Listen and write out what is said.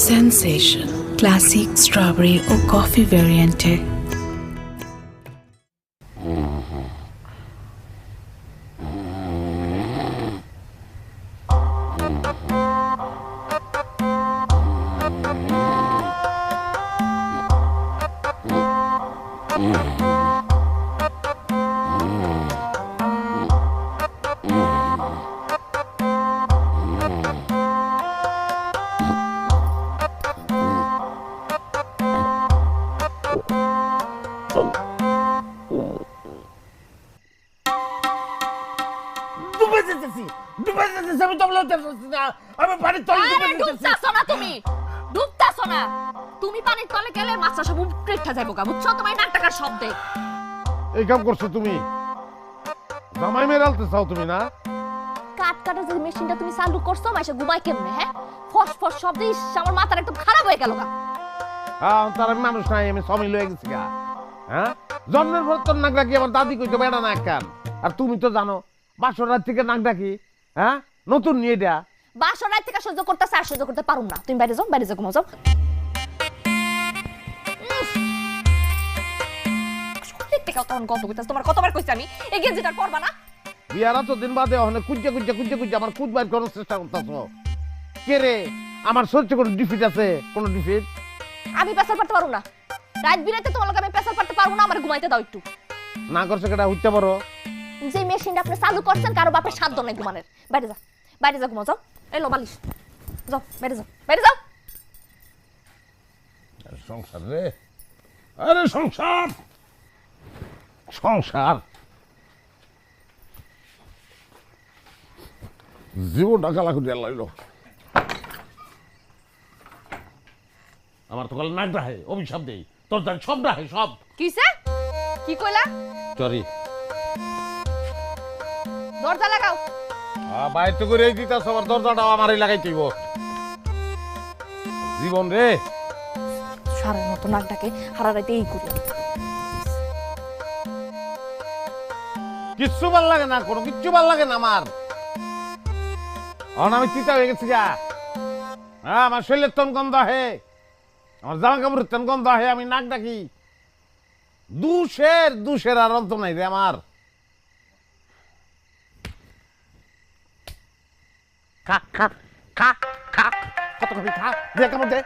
Sensation classic strawberry ও coffee ভ্যারিয়েন্টে। তুমি পানির তলে গেলে মাছটা সব উপড়ে যাইবো গা, বুঝছো? তোমার নাক টাকার শব্দে এই কাম করছো তুমি, জামাই মেরালতে চাও তুমি না? কাট কাটা যে মেশিনটা তুমি চালু করছো, মাইসে ঘুমায় কেমনে? হ্যাঁ, ফস ফস শব্দে আমার মাথাটা একদম খারাপ হয়ে গেল গা। হ্যাঁ, তার আমি মানুষ নাই, আমি সমিল হয়ে গেছি গা। হ্যাঁ, জন্মের পর তোর নাক ডাকি আমার দাদি কইতো বেড়া না কান। আর তুমি তো জানো বাসর রাত থেকে নাক ডাকি। হ্যাঁ, নতুন নিয়ে এটা বাসর রাত থেকে সহ্য করতেছে, আর সহ্য করতে পারুম না। তুমি বাইরে যাও, বাইরে যাও, ঘুমাও যাও। তখন গন্ধ করতেছে, তোমার কতবার কইছি আমি এই গেঞ্জিটার পরবা না। বিয়ারা তো দিন বাদে ওখানে কুজ্জা কুজ্জা কুজ্জা কুজ্জা আমার খুঁজ বাইর করার চেষ্টা করতেছো। কে রে, আমার শরীরে কোনো ডিফিট আছে? কোনো ডিফিট? আমি পেশাল পারতে পারবো না। রাত বিরাতে তোমার লগে আমি পেশাল পারতে পারবো না। আমার ঘুমাইতে দাও একটু। না করছে কেটা হইতে পারো? যে মেশিনটা আপনি চালু করছেন, কারো বাপের সাধ্য নাই ঘুমানোর। বাইরে যা, বাইরে যা, ঘুমাও যাও। এলো বালিশ, যাও বাইরে যাও, বাইরে যাও। সংসার রে, আরে সংসার সংসার জীবন ডাকালা করে লাইল। আমার তো গলা নাক ডাহে, অভিশাপ দেই, তোর দান সব ডাহে সব। কিসে কি কইলা? সরি, দরজা লাগাও। বাইর তো করে দিতাছ, আমার দরজাটাও আমারই লাগাইতে হইব। জীবন রে, সারের মতো নাক ডাকে, হারা রাইতে এই করি। কিচ্ছু ভাল লাগে না, কোনো কিচ্ছু ভাল লাগে না আমার। এখন আমি চিতা হয়ে গেছি গা। হ্যাঁ, আমার শরীরের তন গন্ধ আহে, আমার জামা কাপড়ের তন গন্ধ আহে, আমি নাক ডাকি। দুশের আর অন্ত নাই রে আমার। খা খা খা খা, কত খাবি খা, দে কামড় দে।